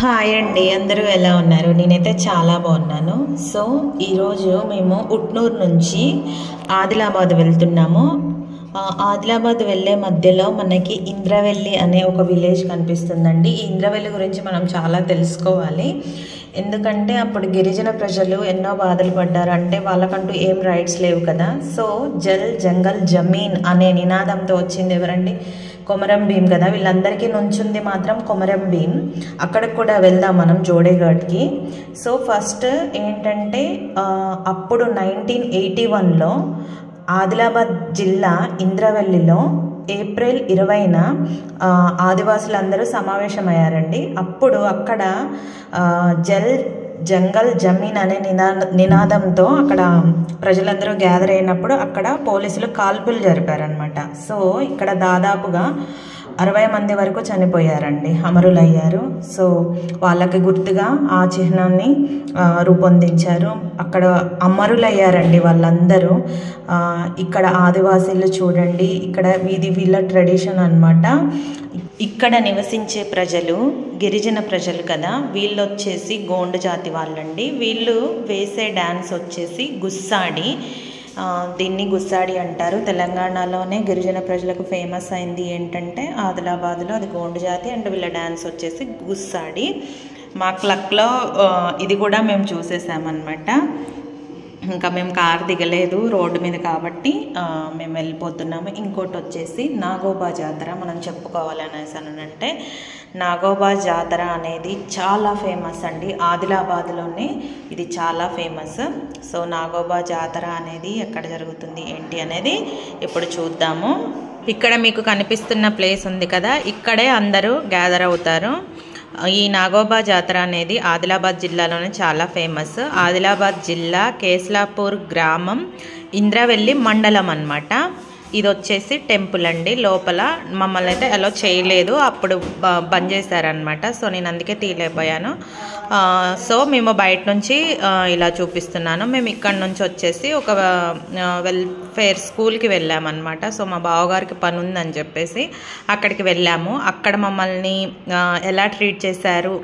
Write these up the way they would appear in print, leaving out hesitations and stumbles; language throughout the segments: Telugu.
హాయ్ అండి, అందరూ ఎలా ఉన్నారు? నేనైతే చాలా బాగున్నాను. సో ఈరోజు మేము ఉట్నూరు నుంచి ఆదిలాబాద్ వెళ్తున్నాము. ఆదిలాబాద్ వెళ్ళే మధ్యలో మనకి ఇంద్రవెల్లి అనే ఒక విలేజ్ కనిపిస్తుందండి. ఈ ఇంద్రవెల్లి గురించి మనం చాలా తెలుసుకోవాలి. ఎందుకంటే అప్పుడు గిరిజన ప్రజలు ఎన్నో బాధలు పడ్డారు. అంటే వాళ్ళకంటూ ఏం రైట్స్ లేవు కదా. సో జల్ జంగల్ జమీన్ అనే నినాదంతో వచ్చింది ఎవరండి? కొమరం భీం కదా. వీళ్ళందరికీ నుంచుంది మాత్రం కొమరం భీం. అక్కడికి కూడా వెళ్దాం మనం, జోడేఘాట్కి. సో ఫస్ట్ ఏంటంటే అప్పుడు 1981లో ఆదిలాబాద్ జిల్లా ఇంద్రవెల్లిలో ఏప్రిల్ 20న ఆదివాసులందరూ సమావేశమయ్యారండి. అప్పుడు అక్కడ జల్ జంగల్ జమీన్ అనే నినాదంతో అక్కడ ప్రజలందరూ గ్యాదర్ అయినప్పుడు అక్కడ పోలీసులు కాల్పులు జరిపారనమాట. సో ఇక్కడ దాదాపుగా 60 మంది వరకు చనిపోయారండి, అమరులయ్యారు. సో వాళ్ళకి గుర్తుగా ఆ చిహ్నాన్ని రూపొందించారు. అక్కడ అమరులయ్యారండి వాళ్ళందరూ. ఇక్కడ ఆదివాసీలు చూడండి, ఇక్కడ ఇది వీళ్ళ ట్రెడిషన్ అన్నమాట. ఇక్కడ నివసించే ప్రజలు గిరిజన ప్రజలు కదా. వీళ్ళు వచ్చేసి గోండు జాతి వాళ్ళండి. వీళ్ళు వేసే డ్యాన్స్ వచ్చేసి గుస్సాడి. దీన్ని గుస్సాడి అంటారు. తెలంగాణలోనే గిరిజన ప్రజలకు ఫేమస్ అయింది ఏంటంటే ఆదిలాబాద్లో, అది గోండు జాతి. అండ్ వీళ్ళ డ్యాన్స్ వచ్చేసి గుస్సాడి. మా క్లక్లో ఇది కూడా మేము చూసేసామన్నమాట. ఇంకా మేము కార్ దిగలేదు రోడ్డు మీద కాబట్టి మేము వెళ్ళిపోతున్నాము. ఇంకోటి వచ్చేసి నాగోబా జాతర మనం చెప్పుకోవాలనేసి అంటే, నాగోబా జాతర అనేది చాలా ఫేమస్ అండి. ఆదిలాబాద్లోనే ఇది చాలా ఫేమస్. సో నాగోబా జాతర అనేది ఎక్కడ జరుగుతుంది ఏంటి అనేది ఇప్పుడు చూద్దాము. ఇక్కడ మీకు కనిపిస్తున్న ప్లేస్ ఉంది కదా, ఇక్కడే అందరూ గ్యాదర్ అవుతారు. ఈ నాగోబా జాతర అనేది ఆదిలాబాద్ జిల్లాలోనే చాలా ఫేమస్. ఆదిలాబాద్ జిల్లా కేస్లాపూర్ గ్రామం, ఇంద్రవెల్లి మండలం అన్నమాట. ఇది వచ్చేసి టెంపుల్ అండి. లోపల మమ్మల్ని అయితే అలో చేయలేదు, అప్పుడు బంద్ చేశారనమాట. సో నేను అందుకే తీయలేకపోయాను. సో మేము బయట నుంచి ఇలా చూపిస్తున్నాను. మేము ఇక్కడ నుంచి వచ్చేసి ఒక వెల్ఫేర్ స్కూల్కి వెళ్ళామన్నమాట. సో మా బావగారికి పని ఉందని చెప్పేసి అక్కడికి వెళ్ళాము. అక్కడ మమ్మల్ని ఎలా ట్రీట్ చేశారు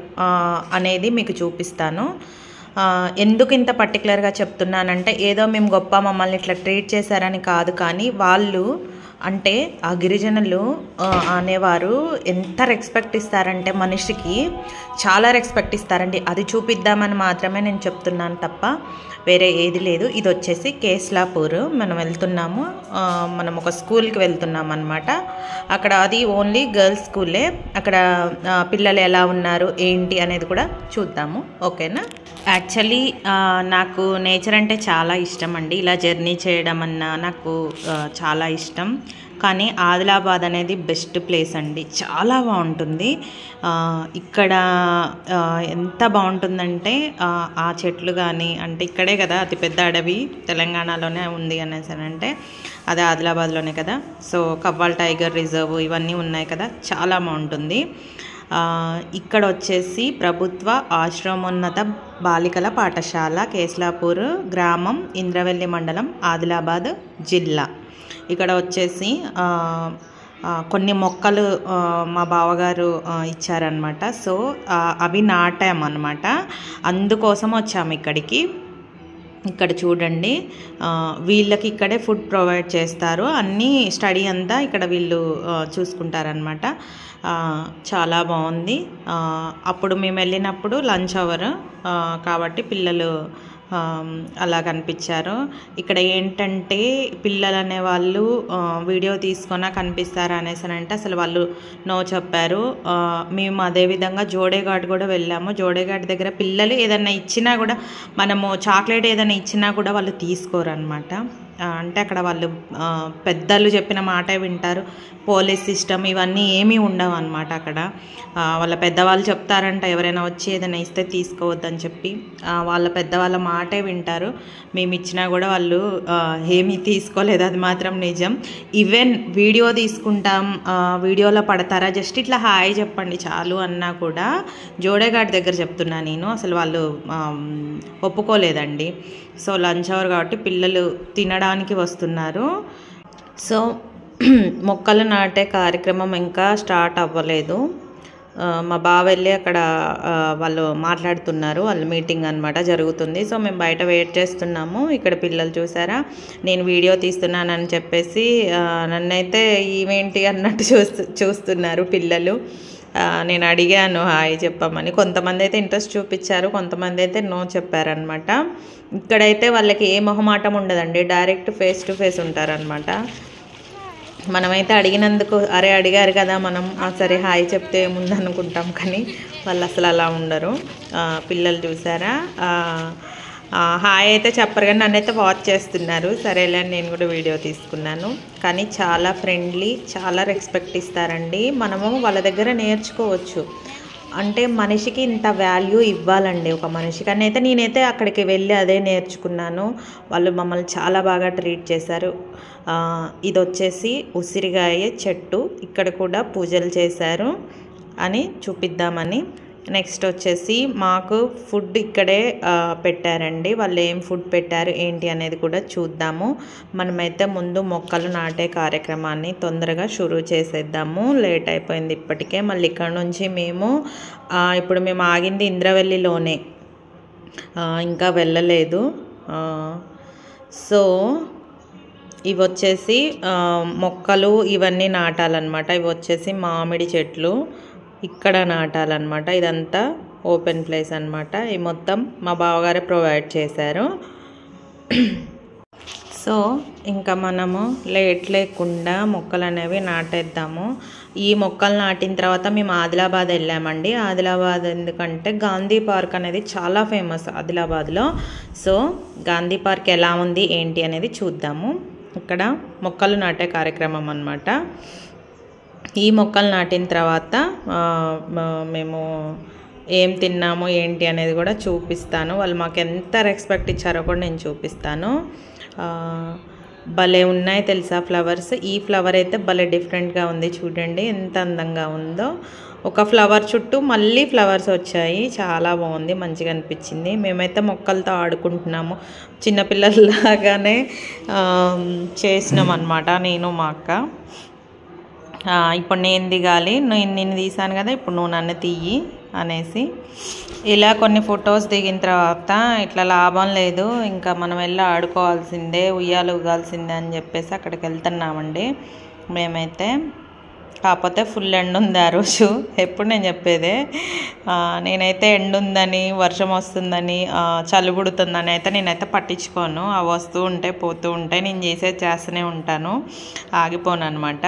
అనేది మీకు చూపిస్తాను. ఎందుకు ఇంత పర్టికులర్గా చెప్తున్నానంటే, ఏదో మేము గొప్ప మమ్మల్ని ఇట్లా ట్రీట్ చేశారని కాదు, కానీ వాళ్ళు అంటే ఆ గిరిజనులు అనేవారు ఎంత రెస్పెక్ట్ ఇస్తారంటే మనిషికి చాలా రెస్పెక్ట్ ఇస్తారండి. అది చూపిద్దామని మాత్రమే నేను చెప్తున్నాను తప్ప వేరే ఏది లేదు. ఇది వచ్చేసి కేస్లాపూర్ మనం వెళ్తున్నాము. మనం ఒక స్కూల్కి వెళ్తున్నాం అన్నమాట. అక్కడ అది ఓన్లీ గర్ల్స్ స్కూలే. అక్కడ పిల్లలు ఎలా ఉన్నారు ఏంటి అనేది కూడా చూద్దాము, ఓకేనా? యాక్చువల్లీ నాకు నేచర్ అంటే చాలా ఇష్టం అండి. ఇలా జర్నీ చేయడం అన్నా నాకు చాలా ఇష్టం. కానీ ఆదిలాబాద్ అనేది బెస్ట్ ప్లేస్ అండి, చాలా బాగుంటుంది. ఇక్కడ ఎంత బాగుంటుందంటే ఆ చెట్లు కానీ, అంటే ఇక్కడే కదా అతిపెద్ద అడవి తెలంగాణలోనే ఉంది అనేసి అంటే అదే ఆదిలాబాద్లోనే కదా. సో కవ్వాల్ టైగర్ రిజర్వ్ ఇవన్నీ ఉన్నాయి కదా, చాలా బాగుంటుంది. ఇక్కడ వచ్చేసి ప్రభుత్వ ఆశ్రమోన్నత బాలికల పాఠశాల, కేస్లాపూర్ గ్రామం, ఇంద్రవెల్లి మండలం, ఆదిలాబాద్ జిల్లా. ఇక్కడ వచ్చేసి కొన్ని మొక్కలు మా బావగారు ఇచ్చారనమాట. సో అవి నాటామన్నమాట. అందుకోసం వచ్చాము ఇక్కడికి. ఇక్కడ చూడండి, వీళ్ళకి ఇక్కడే ఫుడ్ ప్రొవైడ్ చేస్తారు. అన్నీ స్టడీ అంతా ఇక్కడ వీళ్ళు చూసుకుంటారనమాట. చాలా బాగుంది. అప్పుడు మేము వెళ్ళినప్పుడు లంచ్ అవర్ కాబట్టి పిల్లలు అలా కనిపించారు. ఇక్కడ ఏంటంటే పిల్లలు అనేవాళ్ళు వీడియో తీసుకున్నా కనిపిస్తారా అనేసి అంటే అసలు వాళ్ళు నో చెప్పారు. మేము అదేవిధంగా జోడేఘాట్ కూడా వెళ్ళాము. జోడేఘాట్ దగ్గర పిల్లలు ఏదైనా ఇచ్చినా కూడా, మనము చాక్లెట్ ఏదైనా ఇచ్చినా కూడా వాళ్ళు తీసుకోరు అనమాట. అంటే అక్కడ వాళ్ళు పెద్దలు చెప్పిన మాటే వింటారు. పోలీస్ సిస్టమ్ ఇవన్నీ ఏమీ ఉండవు అన్నమాట. అక్కడ వాళ్ళ పెద్దవాళ్ళు చెప్తారంట, ఎవరైనా వచ్చి ఏదైనా ఇస్తే తీసుకోవద్దని చెప్పి వాళ్ళ పెద్దవాళ్ళ మాటే వింటారు. మేము ఇచ్చినా కూడా వాళ్ళు ఏమీ తీసుకోలేదు, అది మాత్రం నిజం. ఈవెన్ వీడియో తీసుకుంటాం, వీడియోలో పడతారా, జస్ట్ ఇట్లా హాయ్ చెప్పండి చాలు అన్నా కూడా, జోడేఘాట్ దగ్గర చెప్తున్నా నేను, అసలు వాళ్ళు ఒప్పుకోలేదండి. సో లంచ్ అవర్ కాబట్టి పిల్లలు తినడానికి వస్తున్నారు. సో మొక్కలు నాటే కార్యక్రమం ఇంకా స్టార్ట్ అవ్వలేదు. మా బావ వెళ్ళి అక్కడ వాళ్ళు మాట్లాడుతున్నారు, వాళ్ళు మీటింగ్ అనమాట జరుగుతుంది. సో మేము బయట వెయిట్ చేస్తున్నాము. ఇక్కడ పిల్లలు చూసారా, నేను వీడియో తీస్తున్నానని చెప్పేసి నన్నైతే ఈవేంటి అన్నట్టు చూస్తున్నారు పిల్లలు. నేను అడిగాను హాయ్ చెప్పమని. కొంతమంది అయితే ఇంట్రెస్ట్ చూపించారు, కొంతమంది అయితే నో చెప్పారనమాట. ఇక్కడైతే వాళ్ళకి ఏ మొహమాటం ఉండదండి, డైరెక్ట్ ఫేస్ టు ఫేస్ ఉంటారనమాట. మనమైతే అడిగినందుకు అరే అడిగారు కదా మనం సరే హాయ్ చెప్తే ఏముంది అనుకుంటాం, కానీ వాళ్ళు అసలు అలా ఉండరు. పిల్లలు చూసారా, హాయ్ అయితే చెప్పరు కానీ నన్నైతే వాచ్ చేస్తున్నారు. సరేలే అని నేను కూడా వీడియో తీసుకున్నాను. కానీ చాలా ఫ్రెండ్లీ, చాలా రెస్పెక్ట్ ఇస్తారండి. మనము వాళ్ళ దగ్గర నేర్చుకోవచ్చు. అంటే మనిషికి ఇంత వాల్యూ ఇవ్వాలండి ఒక మనిషికి అని అయితే నేనైతే అక్కడికి వెళ్ళి అదే నేర్చుకున్నాను. వాళ్ళు మమ్మల్ని చాలా బాగా ట్రీట్ చేశారు. ఇది వచ్చేసి ఉసిరికాయ చెట్టు, ఇక్కడ కూడా పూజలు చేశారు అని చూపిద్దామని. నెక్స్ట్ వచ్చేసి మాకు ఫుడ్ ఇక్కడే పెట్టారండి. వాళ్ళు ఏం ఫుడ్ పెట్టారు ఏంటి అనేది కూడా చూద్దాము. మనమైతే ముందు మొక్కలు నాటే కార్యక్రమాన్ని తొందరగా షురూ చేసేద్దాము, లేట్ అయిపోయింది ఇప్పటికే. మళ్ళీ ఇక్కడ నుంచి ఇప్పుడు మేము ఆగింది ఇంద్రవెల్లిలోనే, ఇంకా వెళ్ళలేదు. సో ఇవి వచ్చేసి మొక్కలు ఇవన్నీ నాటాలన్నమాట. ఇవి వచ్చేసి మామిడి చెట్లు ఇక్కడ నాటాలన్నమాట. ఇదంతా ఓపెన్ ప్లేస్ అన్నమాట. ఈ మొత్తం మా బావగారే ప్రొవైడ్ చేశారు. సో ఇంకా మనము లేట్ లేకుండా మొక్కలు అనేవి నాటేద్దాము. ఈ మొక్కలు నాటిన తర్వాత మేము ఆదిలాబాద్ వెళ్ళామండి. ఆదిలాబాద్ ఎందుకంటే గాంధీ పార్క్ అనేది చాలా ఫేమస్ ఆదిలాబాద్లో. సో గాంధీ పార్క్ ఎలా ఉంది ఏంటి అనేది చూద్దాము. ఇక్కడ మొక్కలు నాటే కార్యక్రమం అన్నమాట. ఈ మొక్కలు నాటిన తర్వాత మేము ఏం తిన్నాము ఏంటి అనేది కూడా చూపిస్తాను. వాళ్ళు మాకు ఎంత రెస్పెక్ట్ ఇచ్చారో కూడా నేను చూపిస్తాను. భలే ఉన్నాయి తెలుసా ఫ్లవర్స్. ఈ ఫ్లవర్ అయితే భలే డిఫరెంట్గా ఉంది, చూడండి ఎంత అందంగా ఉందో. ఒక ఫ్లవర్ చుట్టూ మళ్ళీ ఫ్లవర్స్ వచ్చాయి, చాలా బాగుంది, మంచిగా అనిపించింది. మేమైతే మొక్కలతో ఆడుకుంటున్నాము, చిన్నపిల్లలాగానే చేసినాం అన్నమాట నేను మా అక్క. ఇప్పుడు నేను దిగాలి, నేను తీసాను కదా, ఇప్పుడు నువ్వు నన్ను తీయి అనేసి. ఇలా కొన్ని ఫొటోస్ దిగిన తర్వాత ఇట్లా లాభం లేదు, ఇంకా మనం వెళ్ళి ఆడుకోవాల్సిందే, ఉయ్యాలు ఊగాల్సిందే అని చెప్పేసి అక్కడికి వెళ్తున్నామండి మేమైతే. కాకపోతే ఫుల్ ఎండ ఉంది ఆ రోజు. ఎప్పుడు నేను చెప్పేదే, నేనైతే ఎండ ఉందని, వర్షం వస్తుందని, చలి పుడుతుందని అయితే నేనైతే పట్టించుకోను. అవి వస్తూ ఉంటాయి పోతూ ఉంటాయి, నేను చేస్తూనే ఉంటాను, ఆగిపోను అనమాట.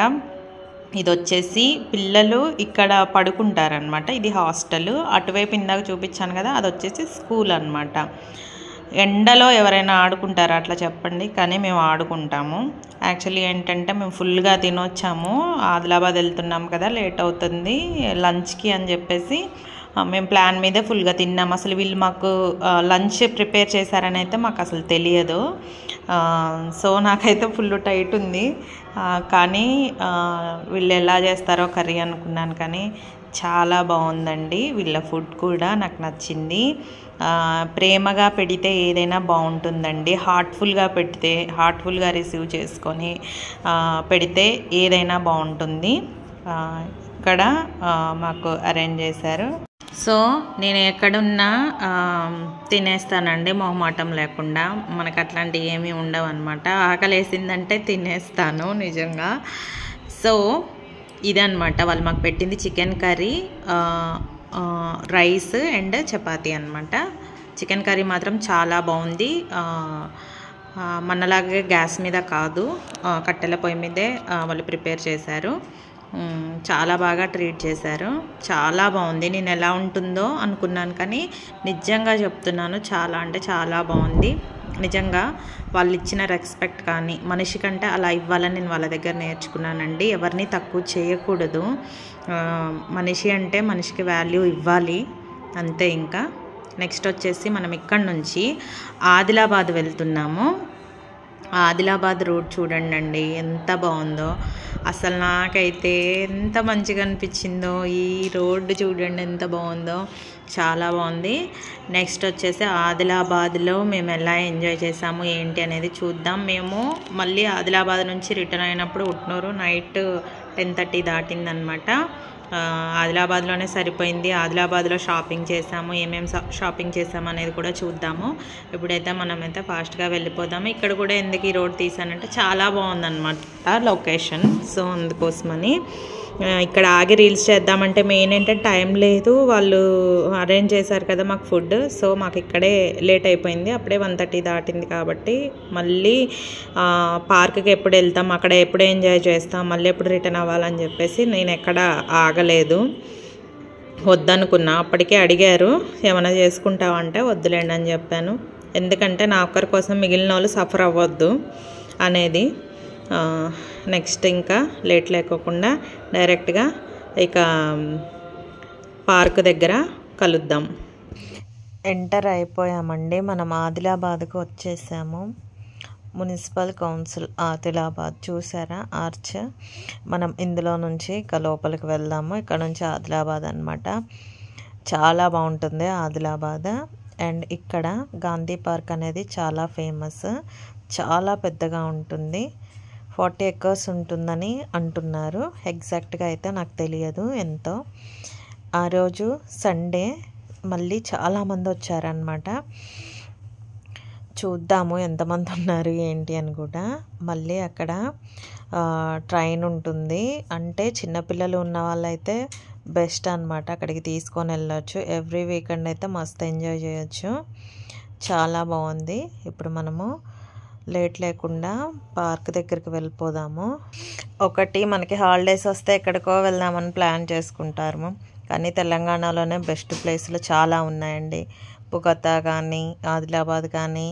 ఇది వచ్చేసి పిల్లలు ఇక్కడ పడుకుంటారనమాట. ఇది హాస్టల్. అటువైపు ఇందాక చూపించాను కదా, అది వచ్చేసి స్కూల్ అనమాట. ఎండలో ఎవరైనా ఆడుకుంటారా అట్లా చెప్పండి, కానీ మేము ఆడుకుంటాము. యాక్చువల్లీ ఏంటంటే మేము ఫుల్గా తినొచ్చాము, ఆదిలాబాద్ వెళ్తున్నాం కదా, లేట్ అవుతుంది లంచ్కి అని చెప్పేసి మేము ప్లాన్ మీదే ఫుల్గా తిన్నాం. అసలు వీళ్ళు మాకు లంచ్ ప్రిపేర్ చేశారని అయితే మాకు అసలు తెలియదు. సో నాకైతే ఫుల్ టైట్ ఉంది, కానీ వీళ్ళు ఎలా చేస్తారో కర్రీ అనుకున్నాను, కానీ చాలా బాగుందండి. వీళ్ళ ఫుడ్ కూడా నాకు నచ్చింది. ప్రేమగా పెడితే ఏదైనా బాగుంటుందండి. హార్ట్ఫుల్గా పెడితే, హార్ట్ఫుల్గా రిసీవ్ చేసుకొని పెడితే ఏదైనా బాగుంటుంది. ఇక్కడ మాకు అరేంజ్ చేశారు. సో నేను ఎక్కడున్నా తినేస్తానండి మొహమాటం లేకుండా. మనకు అట్లాంటివి ఏమీ ఉండవు అనమాట. ఆకలి వేసిందంటే తినేస్తాను నిజంగా. సో ఇదన్నమాట వాళ్ళు మాకు పెట్టింది, chicken curry, rice and chapati అనమాట. చికెన్ కర్రీ మాత్రం చాలా బాగుంది. మనలాగే గ్యాస్ మీద కాదు, కట్టెల పొయ్యి మీదే వాళ్ళు ప్రిపేర్ చేశారు. చాలా బాగా ట్రీట్ చేశారు, చాలా బాగుంది. నేను ఎలా ఉంటుందో అనుకున్నాను, కానీ నిజంగా చెప్తున్నాను చాలా అంటే చాలా బాగుంది. నిజంగా వాళ్ళు ఇచ్చిన రెస్పెక్ట్ కానీ, మనిషి కంటే అలా ఇవ్వాలని నేను వాళ్ళ దగ్గర నేర్చుకున్నానండి. ఎవరిని తక్కువ చేయకూడదు, మనిషి అంటే మనిషికి వాల్యూ ఇవ్వాలి అంతే. ఇంకా నెక్స్ట్ వచ్చేసి మనం ఇక్కడ నుంచి ఆదిలాబాద్ వెళ్తున్నాము. ఆదిలాబాద్ రోడ్ చూడండి అండి ఎంత బాగుందో. అసలు నాకైతే ఎంత మంచిగా అనిపించిందో. ఈ రోడ్డు చూడండి ఎంత బాగుందో, చాలా బాగుంది. నెక్స్ట్ వచ్చేసి ఆదిలాబాద్లో మేము ఎలా ఎంజాయ్ చేసాము ఏంటి అనేది చూద్దాం. మేము మళ్ళీ ఆదిలాబాద్ నుంచి రిటర్న్ అయినప్పుడు ఉట్నూరు నైట్ 10:30 దాటిందనమాట. ఆదిలాబాద్లోనే సరిపోయింది. ఆదిలాబాద్లో షాపింగ్ చేసాము, ఏమేమి షాపింగ్ చేసాము అనేది కూడా చూద్దాము. ఇప్పుడైతే మనమైతే ఫాస్ట్గా వెళ్ళిపోదాము. ఇక్కడ కూడా ఎందుకు ఈ రోడ్ తీసానంటే చాలా బాగుందన్నమాట లొకేషన్. సో అందుకోసమని ఇక్కడ ఆగి రీల్స్ చేద్దామంటే మెయిన్ ఏంటంటే టైం లేదు. వాళ్ళు అరేంజ్ చేశారు కదా మాకు ఫుడ్, సో మాకు ఇక్కడే లేట్ అయిపోయింది. అప్పుడే 1:30 దాటింది కాబట్టి మళ్ళీ పార్క్కి ఎప్పుడు వెళ్తాం, అక్కడ ఎప్పుడు ఎంజాయ్ చేస్తాం, మళ్ళీ ఎప్పుడు రిటర్న్ అవ్వాలని చెప్పేసి నేను ఎక్కడ ఆగలేదు. వద్దనుకున్నా. అప్పటికే అడిగారు ఏమైనా చేసుకుంటావంటే వద్దులేండి అని చెప్పాను. ఎందుకంటే నా ఒక్కరి కోసం మిగిలిన వాళ్ళు సఫర్ అవ్వద్దు అనేది. నెక్స్ట్ ఇంకా లేట్ లేకోకుండా డైరెక్ట్గా ఇక పార్క్ దగ్గర కలుద్దాం. ఎంటర్ అయిపోయామండి. మనం ఆదిలాబాద్కు వచ్చేసాము. మున్సిపల్ కౌన్సిల్ ఆదిలాబాద్ చూసారా ఆర్చ్. మనం ఇందులో నుంచి ఇక లోపలికి వెళ్దాము. ఇక్కడ నుంచి ఆదిలాబాద్ అనమాట. చాలా బాగుంటుంది ఆదిలాబాద్. అండ్ ఇక్కడ గాంధీ పార్క్ అనేది చాలా ఫేమస్, చాలా పెద్దగా ఉంటుంది. 40 acres ఉంటుందని అంటున్నారు. ఎగ్జాక్ట్గా అయితే నాకు తెలియదు ఎంతో. ఆ రోజు సండే మళ్ళీ చాలామంది వచ్చారనమాట. చూద్దాము ఎంతమంది ఉన్నారు ఏంటి అని కూడా. మళ్ళీ అక్కడ ట్రైన్ ఉంటుంది. అంటే చిన్నపిల్లలు ఉన్న వాళ్ళైతే బెస్ట్ అనమాట, అక్కడికి తీసుకొని వెళ్ళొచ్చు. ఎవ్రీ వీకెండ్ అయితే మస్తు ఎంజాయ్ చేయొచ్చు. చాలా బాగుంది. ఇప్పుడు మనము లేట్ లేకుండా పార్క్ దగ్గరికి వెళ్ళిపోదాము. ఒకటి మనకి హాలిడేస్ వస్తే ఎక్కడికో వెళ్దామని ప్లాన్ చేసుకుంటారు, కానీ తెలంగాణలోనే బెస్ట్ ప్లేస్లు చాలా ఉన్నాయండి. బొగతా కానీ ఆదిలాబాద్ కానీ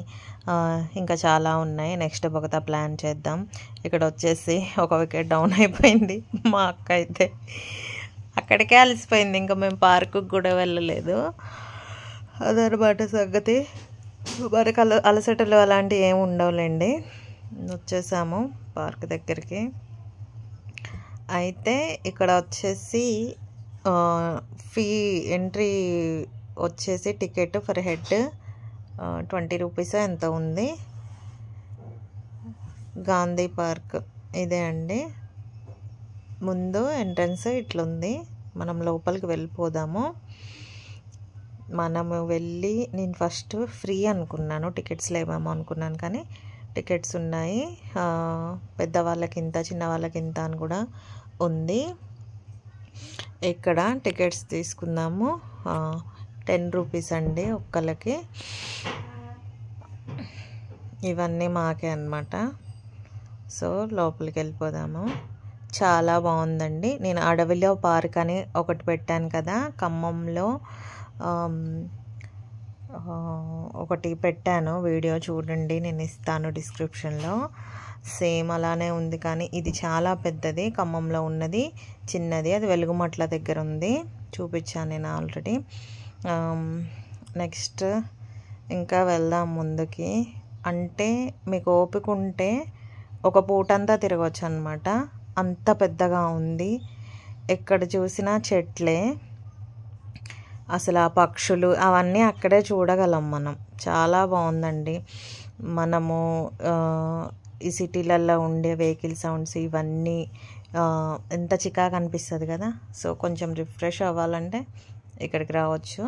ఇంకా చాలా ఉన్నాయి. నెక్స్ట్ బొగతా ప్లాన్ చేద్దాం. ఇక్కడ వచ్చేసి ఒక వికెట్ డౌన్ అయిపోయింది. మా అక్క అయితే అక్కడికే అలసిపోయింది. ఇంకా మేము పార్కుకి కూడా వెళ్ళలేదు. అదనమాట సంగతి. మనకు అలసటలు అలాంటివి ఏమి ఉండవులేండి. వచ్చేసాము పార్క్ దగ్గరికి. అయితే ఇక్కడ వచ్చేసి ఫీ ఎంట్రీ వచ్చేసి టికెట్ ఫర్ హెడ్ 20 రూపీస్ ఎంత ఉంది. గాంధీ పార్క్ ఇదే అండి. ముందు ఎంట్రన్స్ ఇట్లుంది. మనం లోపలికి వెళ్ళిపోదాము. మనము వెళ్ళి నేను ఫస్ట్ ఫ్రీ అనుకున్నాను, టికెట్స్ లేవేమో అనుకున్నాను, కానీ టికెట్స్ ఉన్నాయి. పెద్దవాళ్ళకి ఇంత, చిన్నవాళ్ళకి ఇంత అని కూడా ఉంది. ఇక్కడ టికెట్స్ తీసుకుందాము. 10 రూపీస్ అండి ఒక్కళ్ళకి. ఇవన్నీ మాకే అన్నమాట. సో లోపలికి వెళ్ళిపోదాము. చాలా బాగుందండి. నేను అడవిలో పార్క్ అని ఒకటి పెట్టాను కదా ఖమ్మంలో, ఒకటి పెట్టాను వీడియో, చూడండి, నేను ఇస్తాను డిస్క్రిప్షన్లో. సేమ్ అలానే ఉంది, కానీ ఇది చాలా పెద్దది. ఖమ్మంలో ఉన్నది చిన్నది, అది వెలుగుమట్ల దగ్గర ఉంది. చూపించాను నేను ఆల్రెడీ. నెక్స్ట్ ఇంకా వెళ్దాం ముందుకి. అంటే మీకు ఓపిక ఉంటే ఒక పూటంతా తిరగవచ్చు అనమాట. అంత పెద్దగా ఉంది. ఎక్కడ చూసినా చెట్లే. అసలు ఆ పక్షులు అవన్నీ అక్కడే చూడగలం మనం. చాలా బాగుందండి. మనము ఈ సిటీలలో ఉండే వెహికల్ సౌండ్స్ ఇవన్నీ ఎంత చికాగా అనిపిస్తుంది కదా. సో కొంచెం రిఫ్రెష్ అవ్వాలంటే ఇక్కడికి రావచ్చు.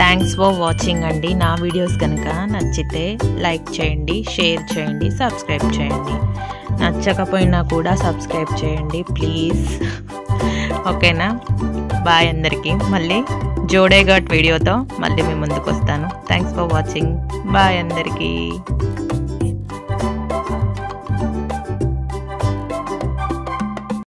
థ్యాంక్స్ ఫర్ వాచింగ్ అండి. నా వీడియోస్ కనుక నచ్చితే లైక్ చేయండి, షేర్ చేయండి, సబ్స్క్రైబ్ చేయండి. నచ్చకపోయినా కూడా సబ్స్క్రైబ్ చేయండి ప్లీజ్. ఓకేనా? బాయ్ అందరికీ. మళ్ళీ జోడేఘాట్ వీడియోతో మళ్ళీ మీ ముందుకు వస్తాను. Thanks for watching. బాయ్ అందరికీ.